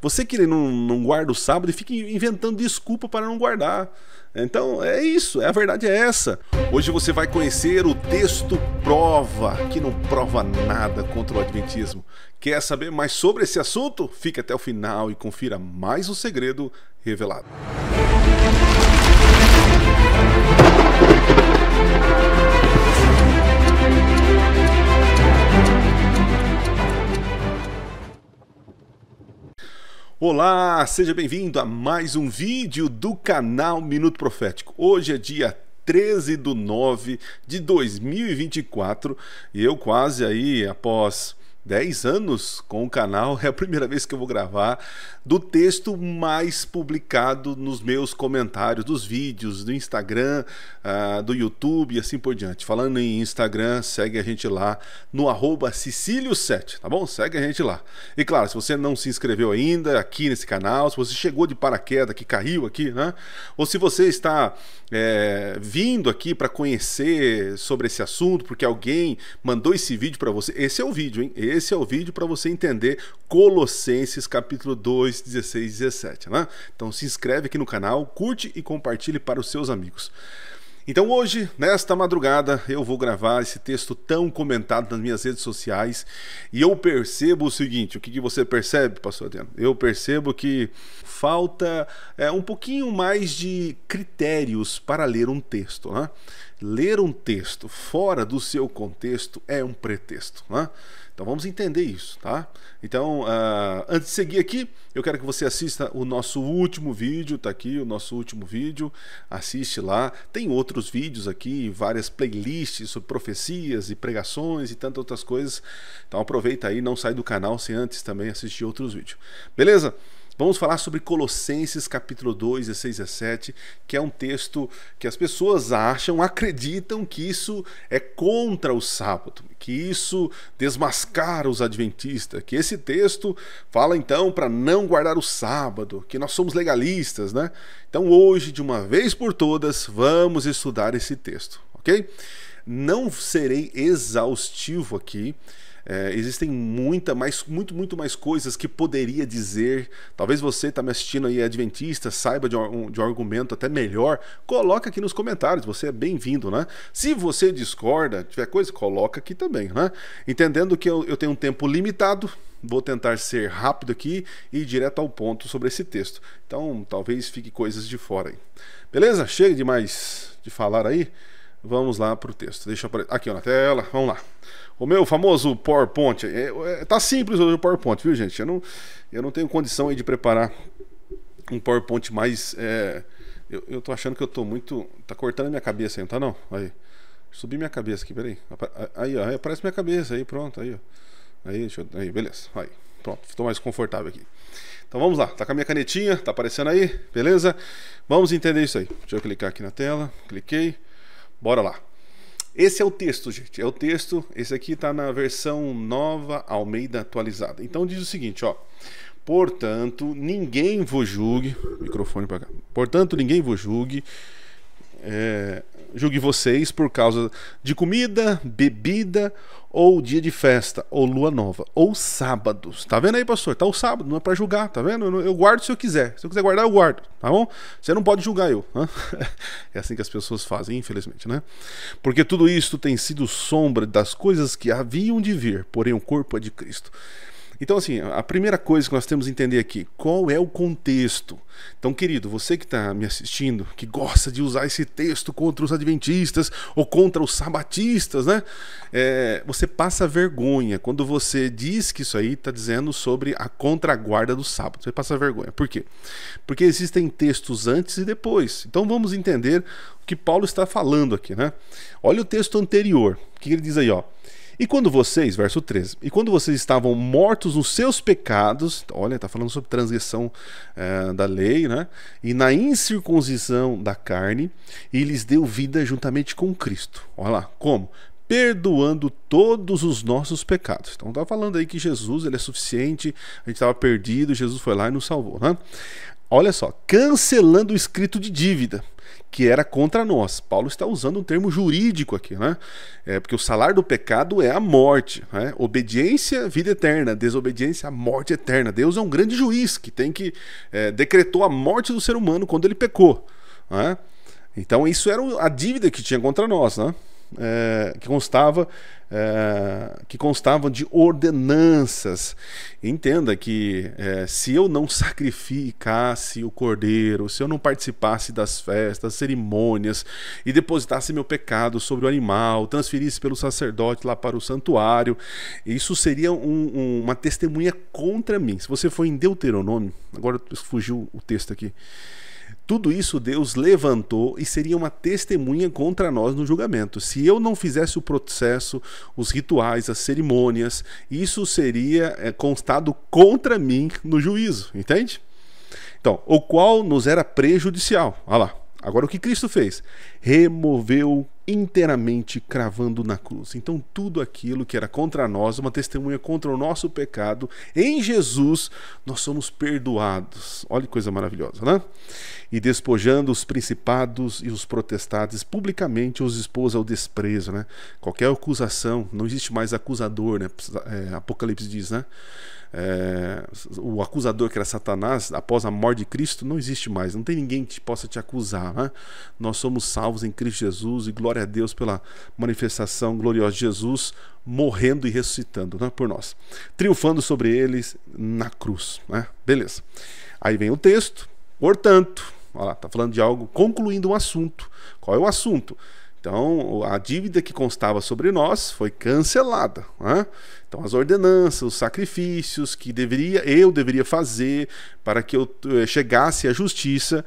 Você que não guarda o sábado e fica inventando desculpa para não guardar. Então é isso, a verdade é essa. Hoje você vai conhecer o texto prova, que não prova nada contra o adventismo. Quer saber mais sobre esse assunto? Fique até o final e confira mais um segredo revelado. Olá, seja bem-vindo a mais um vídeo do canal Minuto Profético. Hoje é dia 13/9 de 2024 e eu quase aí após 10 anos com o canal, é a primeira vez que eu vou gravar do texto mais publicado nos meus comentários dos vídeos, do Instagram, do YouTube e assim por diante. Falando em Instagram, segue a gente lá no @Cecilio7, tá bom? Segue a gente lá. E claro, se você não se inscreveu ainda aqui nesse canal, se você chegou de paraquedas, que caiu aqui, né? Ou se você está vindo aqui para conhecer sobre esse assunto, porque alguém mandou esse vídeo para você, esse é o vídeo, hein? Esse é o vídeo para você entender Colossenses capítulo 2, 16 e 17, né? Então se inscreve aqui no canal, curte e compartilhe para os seus amigos. Então hoje, nesta madrugada, eu vou gravar esse texto tão comentado nas minhas redes sociais e eu percebo o seguinte, o que você percebe, pastor Adriano? Eu percebo que falta um pouquinho mais de critérios para ler um texto, né? Ler um texto fora do seu contexto é um pretexto, né? Então vamos entender isso, tá? Então, antes de seguir aqui, eu quero que você assista o nosso último vídeo, tá aqui o nosso último vídeo, assiste lá. Tem outros vídeos aqui, várias playlists sobre profecias e pregações e tantas outras coisas. Então aproveita aí, não sai do canal sem antes também assistir outros vídeos. Beleza? Vamos falar sobre Colossenses capítulo 2, 16 e 17, que é um texto que as pessoas acreditam que isso é contra o sábado, que isso desmascara os adventistas, que esse texto fala então para não guardar o sábado, que nós somos legalistas, né? Então hoje, de uma vez por todas, vamos estudar esse texto, ok? Não serei exaustivo aqui. Existem muito mais coisas que poderia dizer. Talvez você está me assistindo aí, adventista, saiba de um argumento até melhor, coloca aqui nos comentários, você é bem-vindo, né? Se você discorda, tiver coisa, coloca aqui também, né? Entendendo que eu tenho um tempo limitado, vou tentar ser rápido aqui e ir direto ao ponto sobre esse texto. Então talvez fique coisas de fora aí. Beleza? Chega de falar aí. Vamos lá para o texto. Deixa eu aqui ó, na tela, vamos lá. O meu famoso PowerPoint, tá simples hoje o PowerPoint, viu gente? Eu não tenho condição aí de preparar um PowerPoint mais... eu tô achando que eu tô muito... Tá cortando a minha cabeça aí, não tá não? Aí, subi minha cabeça aqui, peraí. Aí, ó, aparece minha cabeça aí, pronto, aí, ó. Aí, beleza, aí, pronto, estou mais confortável aqui. Então vamos lá, tá com a minha canetinha, tá aparecendo aí, beleza? Vamos entender isso aí. Deixa eu clicar aqui na tela, cliquei, bora lá. Esse é o texto, gente, é o texto, esse aqui está na versão nova Almeida atualizada. Então diz o seguinte, ó: portanto, ninguém vos julgue, microfone para cá. Portanto, ninguém vos julgue, julgue vocês por causa de comida, bebida, ou dia de festa, ou lua nova, ou sábados. Tá vendo aí, pastor? Tá o sábado, não é para julgar, tá vendo? Eu guardo se eu quiser. Se eu quiser guardar, eu guardo, tá bom? Você não pode julgar eu, né? É assim que as pessoas fazem, infelizmente, né? Porque tudo isto tem sido sombra das coisas que haviam de vir, porém o corpo é de Cristo. Então, assim, a primeira coisa que nós temos que entender aqui, qual é o contexto? Então, querido, você que está me assistindo, que gosta de usar esse texto contra os adventistas ou contra os sabatistas, né? Você passa vergonha quando você diz que isso aí está dizendo sobre a contraguarda do sábado. Você passa vergonha. Por quê? Porque existem textos antes e depois. Então, vamos entender o que Paulo está falando aqui, né? Olha o texto anterior. O que ele diz aí, ó? E quando vocês, verso 13, e quando vocês estavam mortos nos seus pecados, olha, está falando sobre transgressão da lei, né? E na incircuncisão da carne, e lhes deu vida juntamente com Cristo. Olha lá, como? Perdoando todos os nossos pecados. Então está falando aí que Jesus, ele é suficiente, a gente estava perdido, Jesus foi lá e nos salvou, né? Olha só, cancelando o escrito de dívida que era contra nós. Paulo está usando um termo jurídico aqui, né? Porque o salário do pecado é a morte, né? Obediência, vida eterna. Desobediência, a morte eterna. Deus é um grande juiz que decretou a morte do ser humano quando ele pecou, né? Então isso era a dívida que tinha contra nós, né? Que constavam de ordenanças. Entenda que se eu não sacrificasse o cordeiro, se eu não participasse das festas, das cerimônias e depositasse meu pecado sobre o animal, transferisse pelo sacerdote lá para o santuário, isso seria uma testemunha contra mim. Se você for em Deuteronômio, agora fugiu o texto aqui, tudo isso Deus levantou e seria uma testemunha contra nós no julgamento. Se eu não fizesse o processo, os rituais, as cerimônias, isso seria constado contra mim no juízo, entende? Então, o qual nos era prejudicial. Olha lá. Agora o que Cristo fez? Removeu inteiramente, cravando na cruz. Então tudo aquilo que era contra nós, uma testemunha contra o nosso pecado, em Jesus nós somos perdoados. Olha que coisa maravilhosa, né? E despojando os principados e os potestades, publicamente os expôs ao desprezo, né? Qualquer acusação, não existe mais acusador, né? Apocalipse diz, né? O acusador, que era Satanás, após a morte de Cristo, não existe mais, não tem ninguém que possa te acusar, né? Nós somos salvos em Cristo Jesus, e glória a Deus pela manifestação gloriosa de Jesus morrendo e ressuscitando, né, por nós, triunfando sobre eles na cruz, né? Beleza, aí vem o texto, portanto, olha lá, tá falando de algo, concluindo um assunto. Qual é o assunto? Então, a dívida que constava sobre nós foi cancelada, né? Então, as ordenanças, os sacrifícios que eu deveria fazer para que eu chegasse à justiça,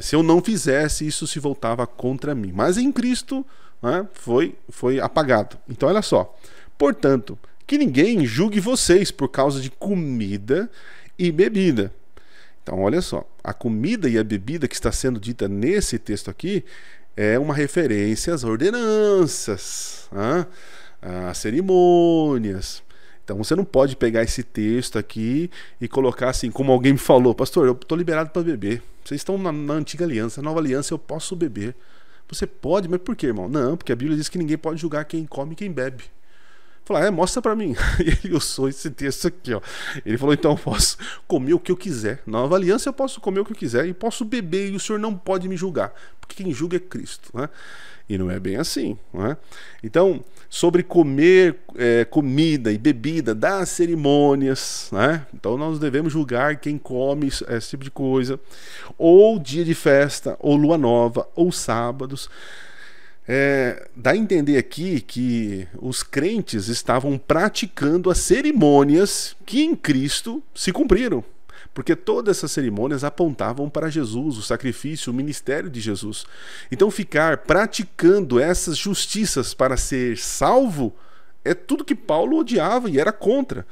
se eu não fizesse, isso se voltava contra mim. Mas em Cristo, né, foi apagado. Então, olha só. Portanto, que ninguém julgue vocês por causa de comida e bebida. Então, olha só. A comida e a bebida que está sendo dita nesse texto aqui é uma referência às ordenanças, né? Às cerimônias. Então você não pode pegar esse texto aqui e colocar assim, como alguém me falou: pastor, eu estou liberado para beber. Vocês estão na antiga aliança, na nova aliança eu posso beber. Você pode, mas por quê, irmão? Não, porque a Bíblia diz que ninguém pode julgar quem come e quem bebe. Falar, mostra pra mim. E ele usou esse texto aqui, ó. Ele falou, então eu posso comer o que eu quiser. Na nova aliança eu posso comer o que eu quiser e posso beber, e o Senhor não pode me julgar, porque quem julga é Cristo, né? E não é bem assim, né? Então, sobre comer comida e bebida das cerimônias, né? Então nós devemos julgar quem come esse tipo de coisa, ou dia de festa, ou lua nova, ou sábados. Dá a entender aqui que os crentes estavam praticando as cerimônias que em Cristo se cumpriram, porque todas essas cerimônias apontavam para Jesus, o sacrifício, o ministério de Jesus. Então ficar praticando essas justiças para ser salvo é tudo que Paulo odiava e era contra.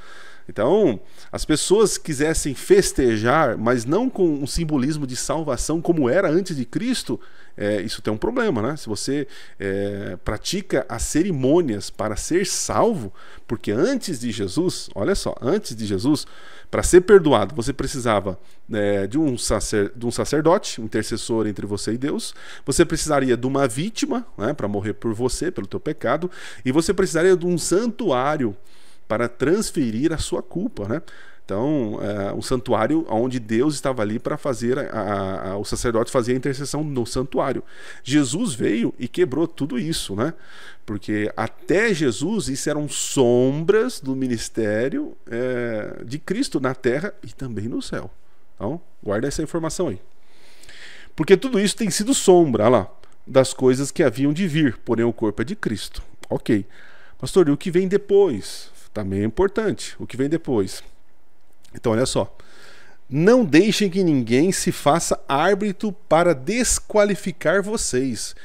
Então, as pessoas quisessem festejar, mas não com um simbolismo de salvação como era antes de Cristo, isso tem um problema, né? Se você pratica as cerimônias para ser salvo, porque antes de Jesus, olha só, antes de Jesus, para ser perdoado, você precisava de um sacerdote, um intercessor entre você e Deus, você precisaria de uma vítima, né, para morrer por você, pelo teu pecado, e você precisaria de um santuário para transferir a sua culpa, né? Então, um santuário onde Deus estava ali para fazer, o sacerdote fazia a intercessão no santuário. Jesus veio e quebrou tudo isso, né? Porque até Jesus isso eram sombras do ministério de Cristo na terra e também no céu. Então, guarda essa informação aí. Porque tudo isso tem sido sombra, olha lá, das coisas que haviam de vir, porém o corpo é de Cristo. Ok. Pastor, e o que vem depois? Também é importante. O que vem depois? Então, olha só. Não deixem que ninguém se faça árbitro para desqualificar vocês.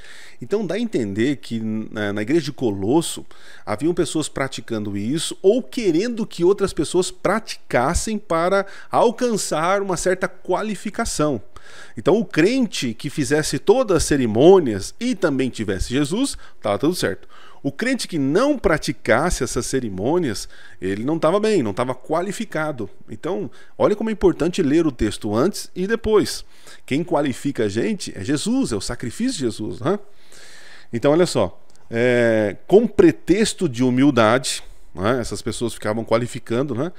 Então dá a entender que na igreja de Colosso haviam pessoas praticando isso ou querendo que outras pessoas praticassem para alcançar uma certa qualificação. Então o crente que fizesse todas as cerimônias e também tivesse Jesus, estava tudo certo. O crente que não praticasse essas cerimônias, ele não estava bem, não estava qualificado. Então, olha como é importante ler o texto antes e depois. Quem qualifica a gente é Jesus, é o sacrifício de Jesus, né? Então, olha só, com pretexto de humildade, né, essas pessoas ficavam qualificando, né?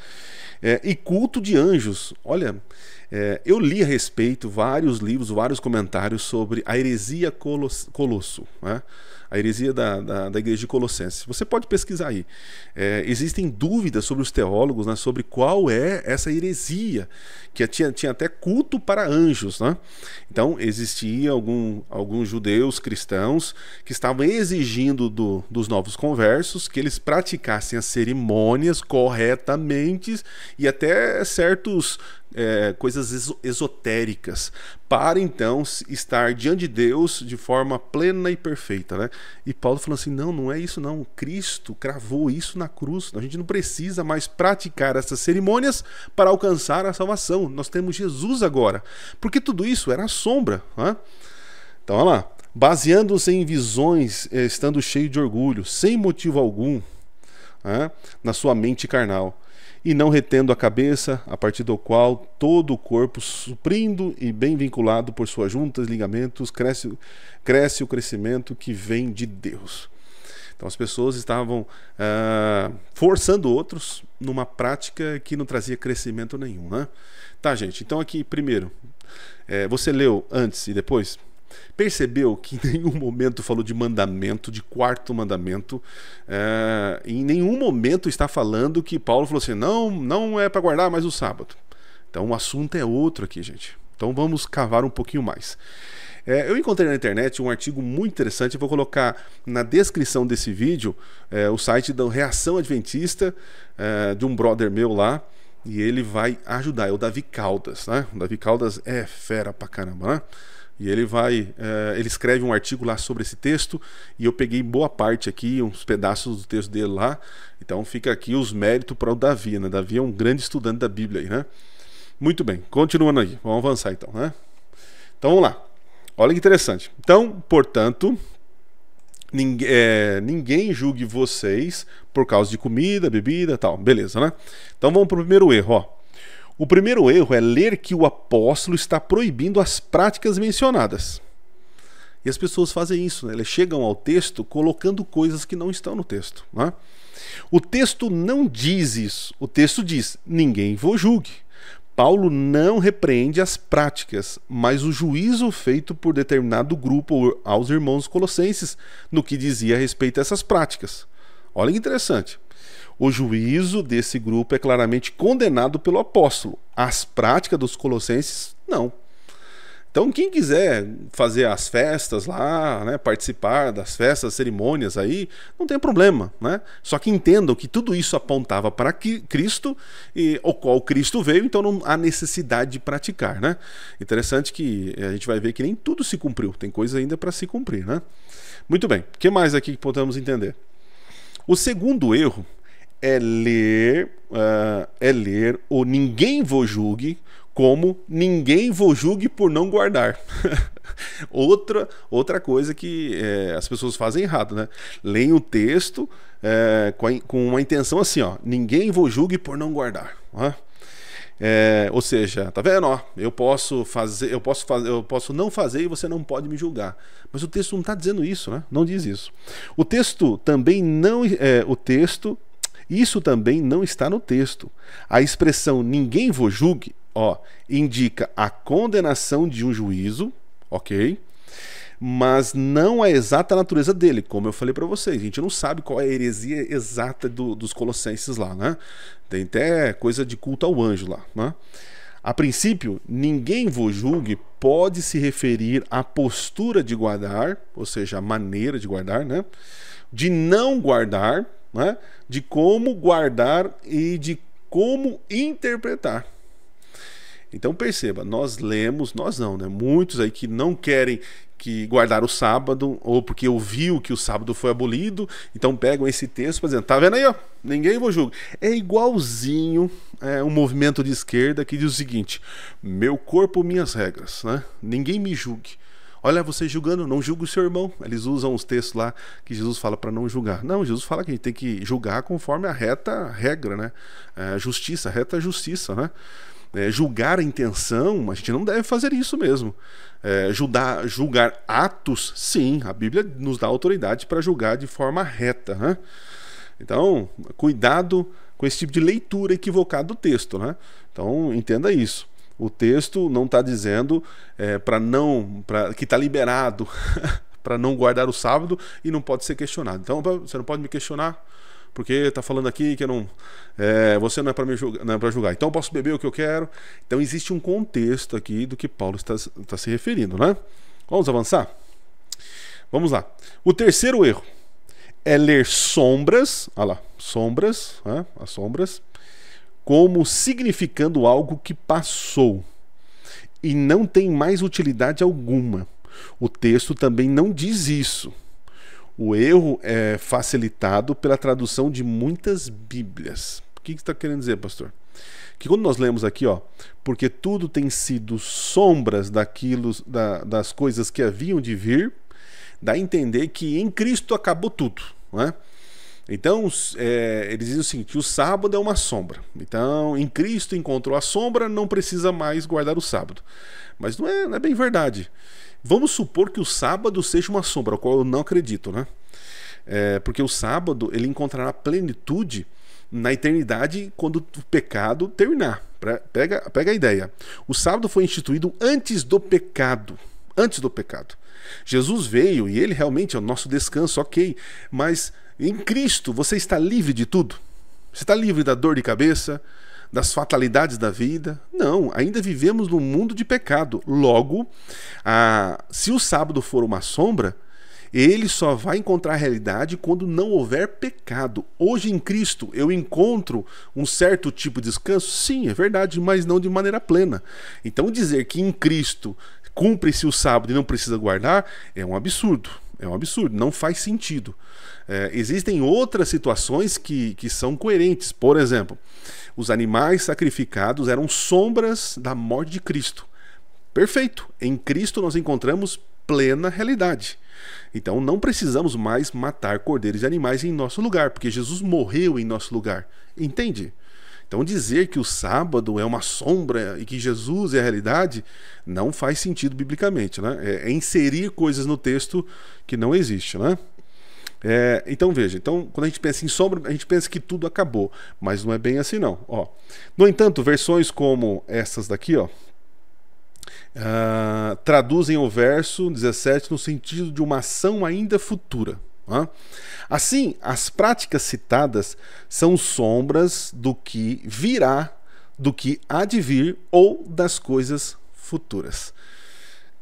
E culto de anjos. Olha, eu li a respeito vários livros, vários comentários sobre a heresia Colosso, né? A heresia da igreja de Colossenses. Você pode pesquisar aí. Existem dúvidas sobre os teólogos, né, sobre qual é essa heresia, que tinha até culto para anjos, né? Então, existia alguns judeus cristãos que estavam exigindo dos novos conversos que eles praticassem as cerimônias corretamente e até certos coisas esotéricas, para então estar diante de Deus de forma plena e perfeita, né? E Paulo falou assim, não é isso não, Cristo cravou isso na cruz, a gente não precisa mais praticar essas cerimônias para alcançar a salvação, nós temos Jesus agora, porque tudo isso era sombra, né? Então olha lá, baseando-se em visões, estando cheio de orgulho, sem motivo algum, né, na sua mente carnal, e não retendo a cabeça, a partir do qual todo o corpo, suprindo e bem vinculado por suas juntas e ligamentos, cresce o crescimento que vem de Deus. Então as pessoas estavam forçando outros numa prática que não trazia crescimento nenhum, né? Tá, gente, então aqui primeiro, você leu antes e depois? Percebeu que em nenhum momento falou de mandamento, de quarto mandamento, em nenhum momento está falando que Paulo falou assim, não é para guardar mais o sábado. Então o assunto é outro aqui, gente. Então vamos cavar um pouquinho mais. Eu encontrei na internet um artigo muito interessante, eu vou colocar na descrição desse vídeo o site da Reação Adventista, de um brother meu lá, e ele vai ajudar, é o Davi Caldas, né? O Davi Caldas é fera pra caramba, né? E ele escreve um artigo lá sobre esse texto, e eu peguei boa parte aqui, uns pedaços do texto dele lá, então fica aqui os méritos para o Davi, né? Davi é um grande estudante da Bíblia aí, né? Muito bem, continuando aí, vamos avançar então, né? Então vamos lá, olha que interessante. Então, portanto, ninguém julgue vocês por causa de comida, bebida, tal, beleza, né? Então vamos para o primeiro erro, ó. O primeiro erro é ler que o apóstolo está proibindo as práticas mencionadas. E as pessoas fazem isso, né? Eles chegam ao texto colocando coisas que não estão no texto, né? O texto não diz isso. O texto diz, ninguém vos julgue. Paulo não repreende as práticas, mas o juízo feito por determinado grupo aos irmãos colossenses no que dizia a respeito a essas práticas. Olha que interessante. O juízo desse grupo é claramente condenado pelo apóstolo. As práticas dos colossenses, não. Então, quem quiser fazer as festas lá, né, participar das festas, cerimônias aí, não tem problema, né? Só que entendam que tudo isso apontava para Cristo, o qual Cristo veio, então não há necessidade de praticar, né? Interessante que a gente vai ver que nem tudo se cumpriu, tem coisa ainda para se cumprir, né? Muito bem, o que mais aqui que podemos entender? O segundo erro é ler o ninguém vos julgue como ninguém vos julgue por não guardar. outra coisa que as pessoas fazem errado, né? Leem o texto com uma intenção assim, ó, ninguém vos julgue por não guardar. Ou seja, tá vendo? Ó, eu posso não fazer e você não pode me julgar. Mas o texto não está dizendo isso, né? Não diz isso. O texto também não Isso também não está no texto. A expressão ninguém vos julgue, ó, indica a condenação de um juízo, ok? Mas não a exata natureza dele, como eu falei para vocês. A gente não sabe qual é a heresia exata dos colossenses lá, né? Tem até coisa de culto ao anjo lá, né? A princípio, ninguém vos julgue pode se referir à postura de guardar, ou seja, a maneira de guardar, né? De não guardar, né? De como guardar e de como interpretar. Então perceba, nós não, né? Muitos aí que não querem que guardar o sábado, ou porque ouviu que o sábado foi abolido, então pegam esse texto para dizer, tá vendo aí, ó, ninguém vos julga. É igualzinho um movimento de esquerda que diz o seguinte, meu corpo, minhas regras, né? Ninguém me julgue. Olha, você julgando, não julga o seu irmão. Eles usam os textos lá que Jesus fala para não julgar. Não, Jesus fala que a gente tem que julgar conforme a reta regra, né? Justiça, reta justiça, né? Julgar a intenção, a gente não deve fazer isso mesmo. Julgar atos, sim, a Bíblia nos dá autoridade para julgar de forma reta, né? Então, cuidado com esse tipo de leitura equivocada do texto, né? Então, entenda isso. O texto não está dizendo que está liberado para não guardar o sábado e não pode ser questionado. Então, você não pode me questionar porque está falando aqui que eu não, você não é para me julgar, não é para julgar. Então, eu posso beber o que eu quero. Então, existe um contexto aqui do que Paulo está se referindo, né? Vamos avançar? Vamos lá. O terceiro erro é ler sombras, olha lá, sombras, as sombras, como significando algo que passou e não tem mais utilidade alguma. O texto também não diz isso. O erro é facilitado pela tradução de muitas Bíblias. O que está querendo dizer, pastor? Que quando nós lemos aqui, porque tudo tem sido sombras das coisas que haviam de vir, dá a entender que em Cristo acabou tudo, não é? Então, eles dizem o seguinte: o sábado é uma sombra. Então, em Cristo encontrou a sombra, não precisa mais guardar o sábado. Mas não é bem verdade. Vamos supor que o sábado seja uma sombra, ao qual eu não acredito, né? Porque o sábado ele encontrará plenitude na eternidade quando o pecado terminar. Pega a ideia. O sábado foi instituído antes do pecado. Antes do pecado. Jesus veio e ele realmente é o nosso descanso, ok. Mas em Cristo você está livre de tudo? Você está livre da dor de cabeça, das fatalidades da vida? Não, ainda vivemos num mundo de pecado. Logo, se o sábado for uma sombra, ele só vai encontrar a realidade quando não houver pecado. Hoje em Cristo eu encontro um certo tipo de descanso? Sim, é verdade, mas não de maneira plena. Então dizer que em Cristo cumpre-se o sábado e não precisa guardar é um absurdo. É um absurdo, não faz sentido. Existem outras situações que são coerentes. Por exemplo, os animais sacrificados eram sombras da morte de Cristo. Perfeito. Em Cristo nós encontramos plena realidade. Então não precisamos mais matar cordeiros e animais em nosso lugar, porque Jesus morreu em nosso lugar. Entende? Então dizer que o sábado é uma sombra e que Jesus é a realidade não faz sentido biblicamente, né? É inserir coisas no texto que não existe, né? Então veja, quando a gente pensa em sombra, a gente pensa que tudo acabou, mas não é bem assim não. No entanto, versões como essas daqui, traduzem o verso 17 no sentido de uma ação ainda futura. Assim, as práticas citadas são sombras do que virá, do que há de vir ou das coisas futuras.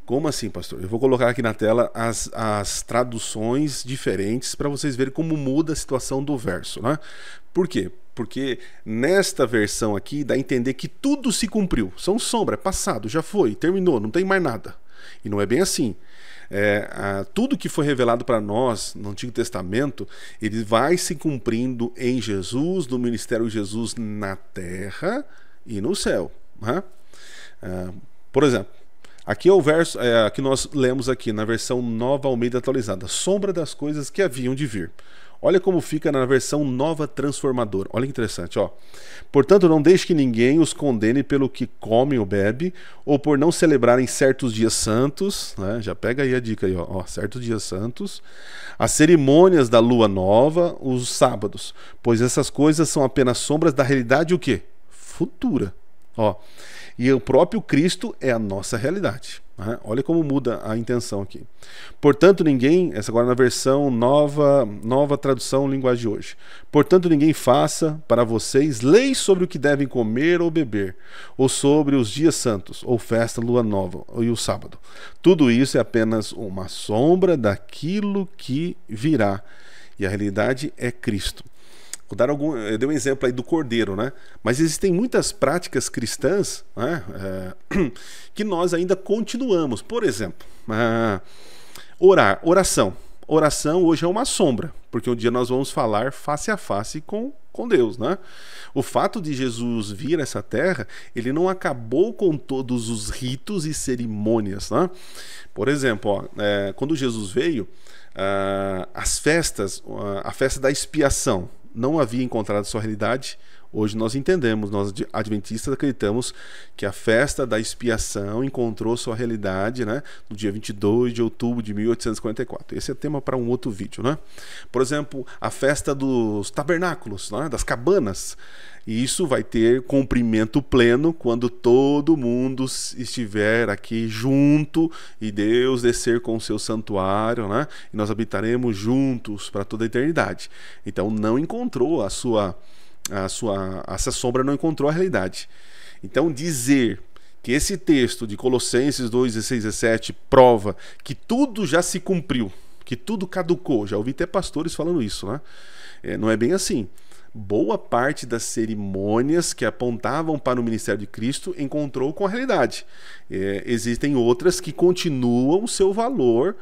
Como assim, pastor? Eu vou colocar aqui na tela as traduções diferentes para vocês verem como muda a situação do verso, né? Por quê? Porque nesta versão aqui dá a entender que tudo se cumpriu. São sombra, é passado, já foi, terminou, não tem mais nada. E não é bem assim. Tudo que foi revelado para nós no Antigo Testamento, ele vai se cumprindo em Jesus, no ministério de Jesus na terra e no céu, né? Por exemplo, aqui é o verso que nós lemos aqui na versão Nova Almeida atualizada: sombra das coisas que haviam de vir. Olha como fica na versão Nova Transformadora. Olha que interessante, Portanto, não deixe que ninguém os condene pelo que come ou bebe, ou por não celebrarem certos dias santos, né? Já pega aí a dica aí, certos dias santos, as cerimônias da lua nova, os sábados, pois essas coisas são apenas sombras da realidade o quê? Futura. E o próprio Cristo é a nossa realidade. Olha como muda a intenção aqui. Portanto, ninguém, essa agora na versão nova tradução linguagem de hoje. Portanto, ninguém faça para vocês leis sobre o que devem comer ou beber, ou sobre os dias santos, ou festa, lua nova, e o sábado. Tudo isso é apenas uma sombra daquilo que virá. E a realidade é Cristo. Eu dei um exemplo aí do cordeiro, né? Mas existem muitas práticas cristãs, né, que nós ainda continuamos. Por exemplo, oração. oração hoje é uma sombra, porque um dia nós vamos falar face a face com Deus, né? O fato de Jesus vir a essa terra, ele não acabou com todos os ritos e cerimônias, né? Por exemplo, ó, quando Jesus veio, as festas, a festa da expiação não havia encontrado sua realidade. Hoje nós entendemos, nós adventistas acreditamos que a festa da expiação encontrou sua realidade, né, no dia 22 de outubro de 1844. Esse é tema para um outro vídeo, né? Por exemplo, a festa dos tabernáculos, né, das cabanas. E isso vai ter cumprimento pleno quando todo mundo estiver aqui junto e Deus descer com o seu santuário, né? E nós habitaremos juntos para toda a eternidade. Então não encontrou essa sombra não encontrou a realidade. Então dizer que esse texto de Colossenses 2, 16 e 17 prova que tudo já se cumpriu, que tudo caducou, já ouvi até pastores falando isso, né? Não é bem assim. Boa parte das cerimônias que apontavam para o ministério de Cristo encontrou com a realidade. Existem outras que continuam o seu valor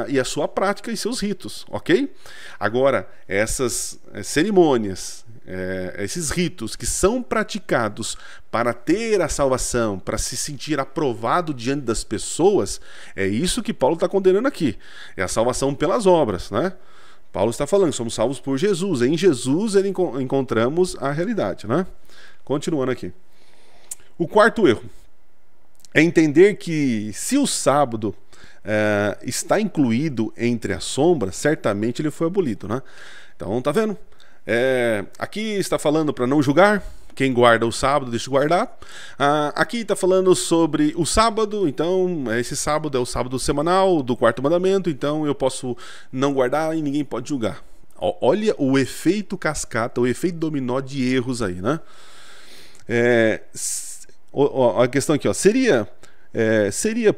e a sua prática e seus ritos, ok? Agora, essas cerimônias, esses ritos que são praticados para ter a salvação, para se sentir aprovado diante das pessoas, é isso que Paulo está condenando aqui. É a salvação pelas obras, né? Paulo está falando que somos salvos por Jesus. Em Jesus encontramos a realidade, né? Continuando aqui. O quarto erro é entender que se o sábado está incluído entre as sombras, certamente ele foi abolido, né? Então, tá vendo? Aqui está falando para não julgar. Quem guarda o sábado, deixa de guardar. Aqui está falando sobre o sábado. Então, esse sábado é o sábado semanal do quarto mandamento. Então, eu posso não guardar e ninguém pode julgar. Olha o efeito cascata, o efeito dominó de erros aí, né? A questão aqui, ó, seria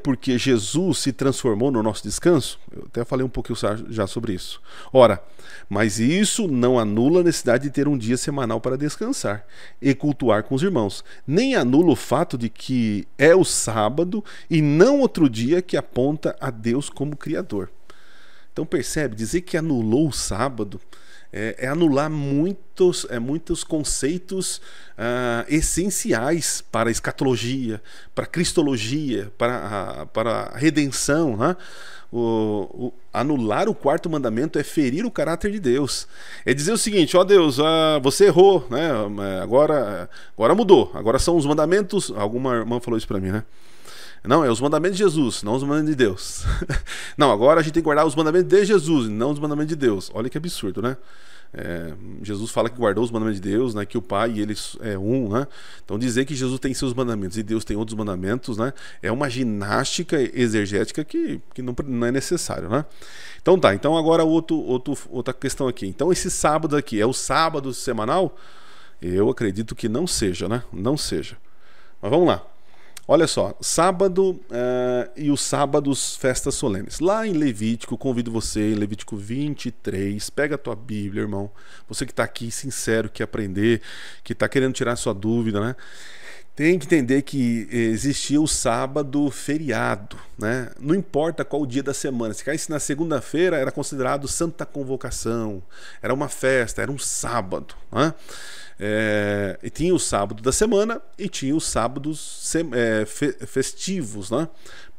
porque Jesus se transformou no nosso descanso? Eu até falei um pouquinho já sobre isso. Ora, mas isso não anula a necessidade de ter um dia semanal para descansar e cultuar com os irmãos. Nem anula o fato de que é o sábado e não outro dia que aponta a Deus como Criador. Então percebe, dizer que anulou o sábado é anular muitos conceitos essenciais para a escatologia, para a cristologia, para a redenção, né? Anular o quarto mandamento é ferir o caráter de Deus. É dizer o seguinte: ó Deus, você errou, né? Agora mudou. Agora são os mandamentos. Alguma irmã falou isso para mim, né? Não, é os mandamentos de Jesus, não os mandamentos de Deus. Não, agora a gente tem que guardar os mandamentos de Jesus, não os mandamentos de Deus. Olha que absurdo, né? Jesus fala que guardou os mandamentos de Deus, né? Que o Pai e ele é um, né? Então dizer que Jesus tem seus mandamentos e Deus tem outros mandamentos, né? É uma ginástica exegética que não é necessário, né? Então tá, então agora outra questão aqui. Então esse sábado aqui é o sábado semanal? Eu acredito que não seja, né? Não seja. Mas vamos lá. Olha só, sábado e os sábados, festas solenes. Lá em Levítico, convido você, em Levítico 23, pega a tua Bíblia, irmão. Você que está aqui sincero, que quer aprender, que está querendo tirar sua dúvida, né? Tem que entender que existia o sábado feriado, né? Não importa qual o dia da semana. Se caísse na segunda-feira, era considerado Santa Convocação. Era uma festa, era um sábado, né? E tinha o sábado da semana e tinha os sábados festivos, né?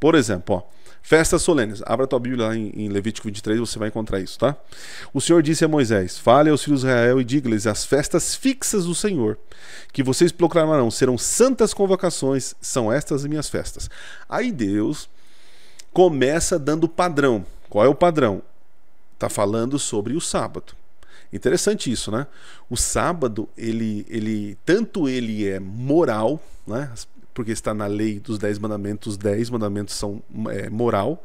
Por exemplo, ó, festas solenes. Abra a tua Bíblia lá em Levítico 23, você vai encontrar isso, tá? O Senhor disse a Moisés: fale aos filhos de Israel e diga-lhes: as festas fixas do Senhor, que vocês proclamarão, serão santas convocações, são estas as minhas festas. Aí Deus começa dando padrão. Qual é o padrão? Está falando sobre o sábado. Interessante isso, né? O sábado, tanto ele é moral, né? Porque está na lei dos 10 mandamentos, os 10 mandamentos são moral,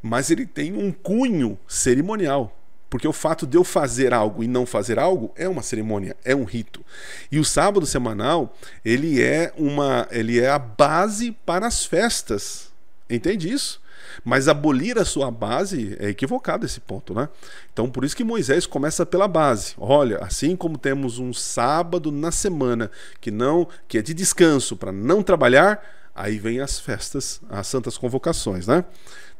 mas ele tem um cunho cerimonial. Porque o fato de eu fazer algo e não fazer algo é uma cerimônia, é um rito. E o sábado semanal, ele é a base para as festas. Entende isso? Mas abolir a sua base é equivocado esse ponto, né? Então por isso que Moisés começa pela base. Olha, assim como temos um sábado na semana que é de descanso para não trabalhar, Aí vem as festas, as santas convocações, né?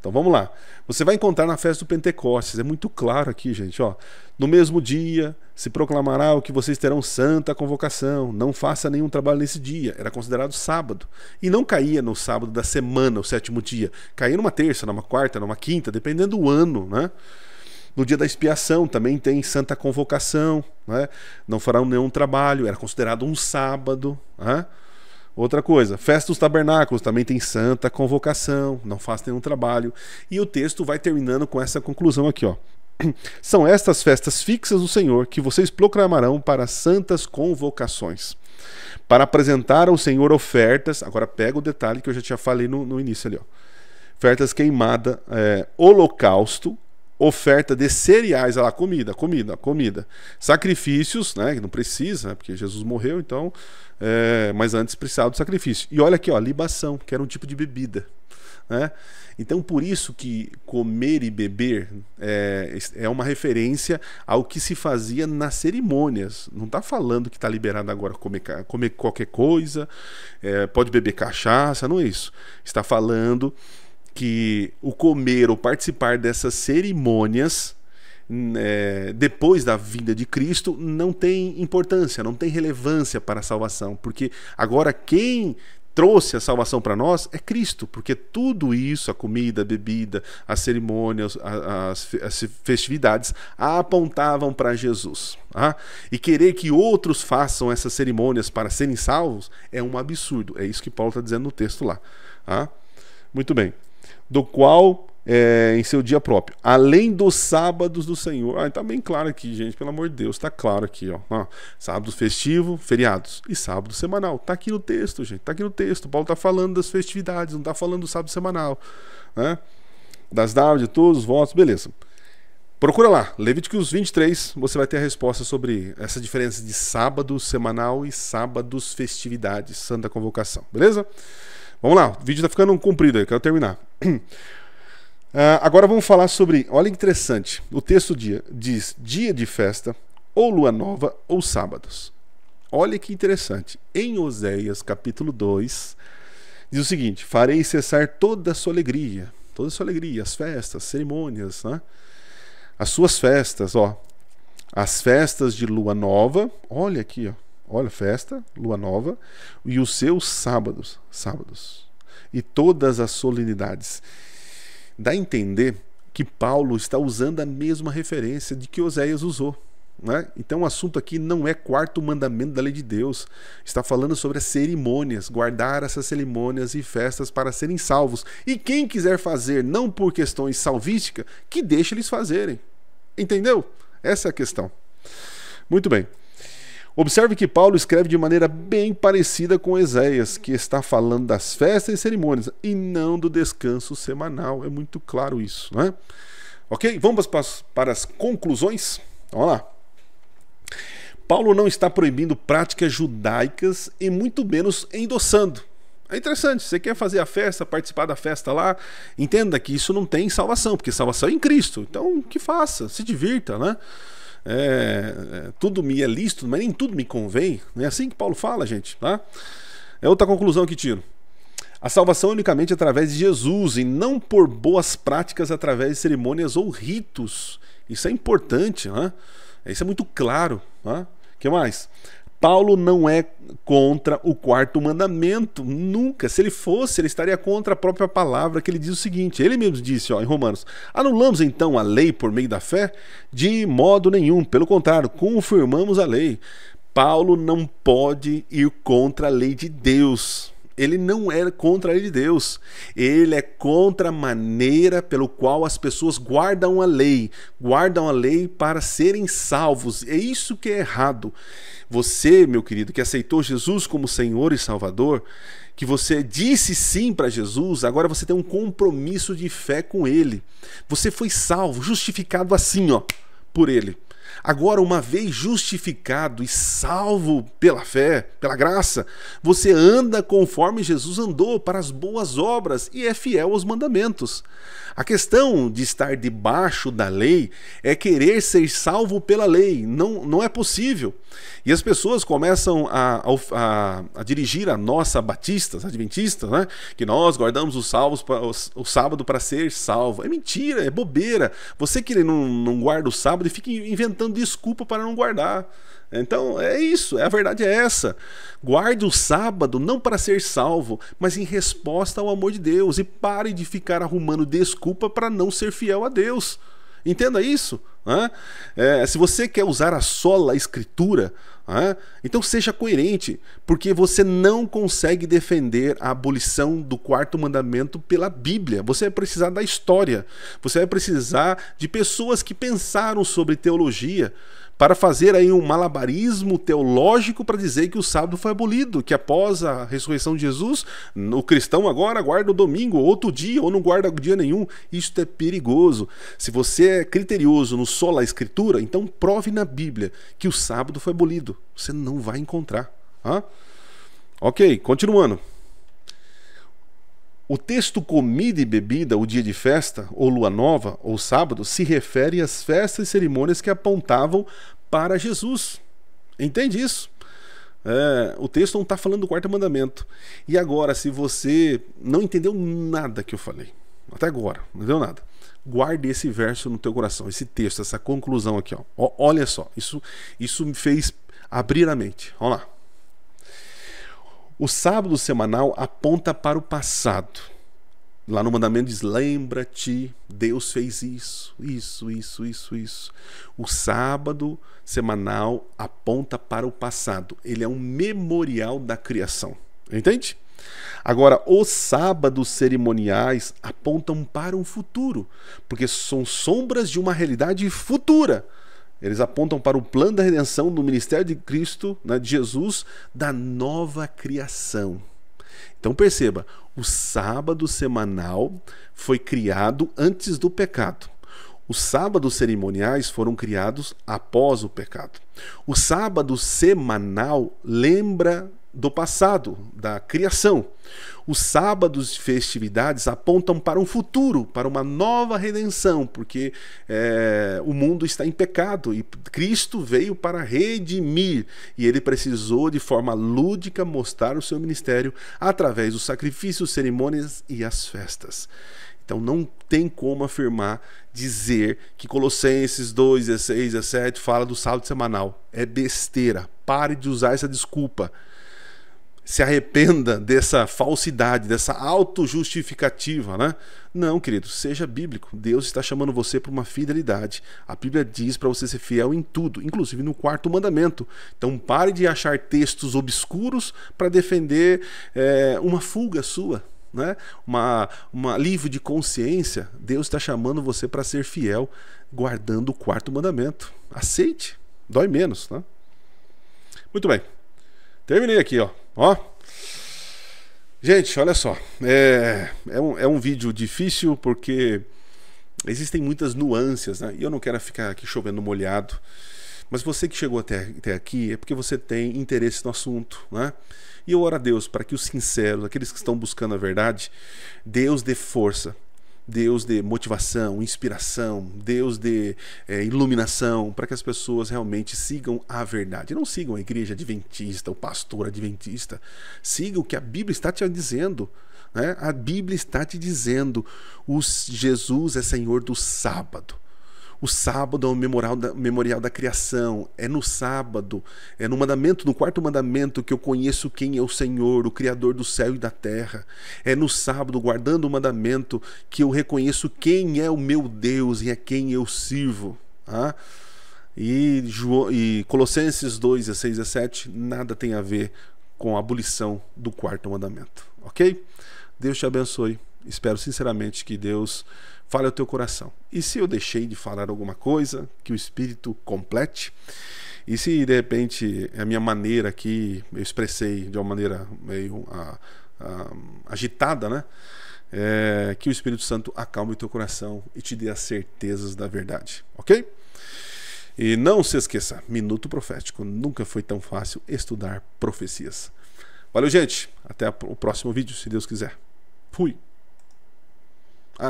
Então vamos lá. Você vai encontrar na festa do Pentecostes, é muito claro aqui, gente, ó. No mesmo dia se proclamará o que vocês terão santa convocação. Não faça nenhum trabalho nesse dia. Era considerado sábado. E não caía no sábado da semana, o 7º dia. Caía numa terça, numa quarta, numa quinta, dependendo do ano, né? No dia da expiação também tem santa convocação, né? Não farão nenhum trabalho. Era considerado um sábado, né? Outra coisa, festa dos tabernáculos também tem santa convocação, não faz nenhum trabalho. E o texto vai terminando com essa conclusão aqui, ó. São estas festas fixas do Senhor que vocês proclamarão para santas convocações, para apresentar ao Senhor ofertas. Agora pega o detalhe que eu já tinha falei no início ali, ó. Ofertas queimadas, holocausto, oferta de cereais, olha lá, comida. Sacrifícios, né, que não precisa, né, porque Jesus morreu, então, mas antes precisava do sacrifício. E olha aqui, ó, libação, que era um tipo de bebida, né? Então, por isso que comer e beber é uma referência ao que se fazia nas cerimônias. Não está falando que está liberado agora comer qualquer coisa, pode beber cachaça, não é isso. Está falando que o comer ou participar dessas cerimônias depois da vinda de Cristo não tem importância, não tem relevância para a salvação, porque agora quem trouxe a salvação para nós é Cristo, porque tudo isso, a comida, a bebida, as cerimônias, as festividades apontavam para Jesus. E querer que outros façam essas cerimônias para serem salvos é um absurdo. É isso que Paulo está dizendo no texto lá. Muito bem. Do qual em seu dia próprio, além dos sábados do Senhor. Está bem claro aqui, gente, pelo amor de Deus, está claro aqui, ó. Sábado festivo, feriados e sábado semanal. Está aqui no texto, gente, está aqui no texto. Paulo está falando das festividades, não está falando do sábado semanal, né? Das datas, de todos os votos, beleza. Procura lá, Levíticos 23, você vai ter a resposta sobre essa diferença de sábado semanal e sábados festividades, santa convocação, beleza? Vamos lá, o vídeo está ficando comprido aí, quero terminar. Agora vamos falar sobre, olha que interessante, o texto diz dia de festa, ou lua nova, ou sábados. Olha que interessante, em Oséias capítulo 2, diz o seguinte: farei cessar toda a sua alegria, as festas, cerimônias, né? As suas festas, ó, as festas de lua nova, olha aqui, ó. Olha, festa, lua nova, e os seus sábados, e todas as solenidades. Dá a entender que Paulo está usando a mesma referência de que Oséias usou, né? Então o assunto aqui não é quarto mandamento da lei de Deus, está falando sobre as cerimônias, guardar essas cerimônias e festas para serem salvos. E quem quiser fazer, não por questões salvísticas, que deixe eles fazerem. Entendeu? Essa é a questão. Muito bem. Observe que Paulo escreve de maneira bem parecida com Oséias, que está falando das festas e cerimônias e não do descanso semanal. É muito claro isso, né? Ok? Vamos para as conclusões? Vamos lá. Paulo não está proibindo práticas judaicas e muito menos endossando. É interessante, você quer fazer a festa, participar da festa lá, entenda que isso não tem salvação, porque salvação é em Cristo. Então, que faça, se divirta, né? Tudo me é lícito, mas nem tudo me convém. Não é assim que Paulo fala, gente, tá? É outra conclusão que tiro. A salvação é unicamente através de Jesus e não por boas práticas através de cerimônias ou ritos. Isso é importante, né? Isso é muito claro, né? O que mais? Paulo não é contra o quarto mandamento, nunca. Se ele fosse, ele estaria contra a própria palavra, que ele diz o seguinte, ele mesmo disse, ó, em Romanos: anulamos então a lei por meio da fé? De modo nenhum, pelo contrário, confirmamos a lei. Paulo não pode ir contra a lei de Deus. Ele não é contra a lei de Deus. Ele é contra a maneira pelo qual as pessoas guardam a lei para serem salvos. É isso que é errado. Você, meu querido, que aceitou Jesus como Senhor e Salvador, que você disse sim para Jesus, agora você tem um compromisso de fé com Ele. Você foi salvo, justificado assim, ó, por Ele. Agora, uma vez justificado e salvo pela fé, pela graça, você anda conforme Jesus andou para as boas obras e é fiel aos mandamentos. A questão de estar debaixo da lei é querer ser salvo pela lei. Não é possível. E as pessoas começam a dirigir a nós, batistas, adventistas, né? Que nós guardamos o sábado para ser salvo. É mentira, é bobeira. Você que não guarda o sábado e fica inventando desculpa para não guardar. Então é isso, a verdade é essa. Guarde o sábado não para ser salvo, mas em resposta ao amor de Deus. E pare de ficar arrumando desculpa para não ser fiel a Deus. Entenda isso. Né? Se você quer usar a sola escritura, então seja coerente, porque você não consegue defender a abolição do quarto mandamento pela Bíblia. Você vai precisar da história, você vai precisar de pessoas que pensaram sobre teologia para fazer aí um malabarismo teológico para dizer que o sábado foi abolido, que após a ressurreição de Jesus, o cristão agora guarda o domingo, outro dia, ou não guarda dia nenhum. Isso é perigoso. Se você é criterioso no sola escritura, então prove na Bíblia que o sábado foi abolido. Você não vai encontrar. Ok, continuando. O texto comida e bebida, o dia de festa, ou lua nova, ou sábado, se refere às festas e cerimônias que apontavam para Jesus. Entende isso? O texto não está falando do quarto mandamento. E agora, se você não entendeu nada que eu falei, até agora, não entendeu nada, guarde esse verso no teu coração, esse texto, essa conclusão aqui. Olha só, isso me fez abrir a mente. Vamos lá. O sábado semanal aponta para o passado. Lá no mandamento diz: lembra-te, Deus fez isso. O sábado semanal aponta para o passado. Ele é um memorial da criação. Entende? Agora, os sábados cerimoniais apontam para um futuro, porque são sombras de uma realidade futura. Eles apontam para o plano da redenção do ministério de Cristo, né, de Jesus, da nova criação. Então perceba, o sábado semanal foi criado antes do pecado. Os sábados cerimoniais foram criados após o pecado. O sábado semanal lembra do passado, da criação. Os sábados de festividades apontam para um futuro, para uma nova redenção, porque o mundo está em pecado e Cristo veio para redimir, e ele precisou de forma lúdica mostrar o seu ministério através dos sacrifícios, cerimônias e as festas. Então não tem como dizer que Colossenses 2, 16, 17 fala do sábado semanal. É besteira. Pare de usar essa desculpa. Se arrependa dessa falsidade, dessa autojustificativa, né? Não, querido, seja bíblico. Deus está chamando você para uma fidelidade. A Bíblia diz para você ser fiel em tudo, inclusive no quarto mandamento. Então pare de achar textos obscuros para defender uma fuga sua, né? Uma alívio de consciência. Deus está chamando você para ser fiel, guardando o quarto mandamento. Aceite, dói menos, né? Muito bem, terminei aqui, ó. Gente, olha só, é um vídeo difícil porque existem muitas nuances, né? E eu não quero ficar aqui chovendo molhado, mas você que chegou até aqui é porque você tem interesse no assunto, né? E eu oro a Deus para que os sinceros, aqueles que estão buscando a verdade, Deus dê força, Deus dê motivação, inspiração, Deus dê iluminação para que as pessoas realmente sigam a verdade. Não sigam a igreja adventista, o pastor adventista. Sigam o que a Bíblia está te dizendo, né? A Bíblia está te dizendo: Jesus é Senhor do sábado. O sábado é o memorial da criação. É no sábado, é no quarto mandamento, que eu conheço quem é o Senhor, o Criador do céu e da terra. É no sábado, guardando o mandamento, que eu reconheço quem é o meu Deus e a quem eu sirvo. E Colossenses 2, 16 a 17, nada tem a ver com a abolição do quarto mandamento. Ok? Deus te abençoe. Espero sinceramente que Deus fale ao teu coração. E se eu deixei de falar alguma coisa, que o Espírito complete. E se de repente a minha maneira aqui, eu expressei de uma maneira meio agitada, né? Que o Espírito Santo acalme o teu coração e te dê as certezas da verdade. Ok? E não se esqueça, Minuto Profético, nunca foi tão fácil estudar profecias. Valeu, gente. Até o próximo vídeo, se Deus quiser. Fui.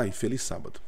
E feliz sábado.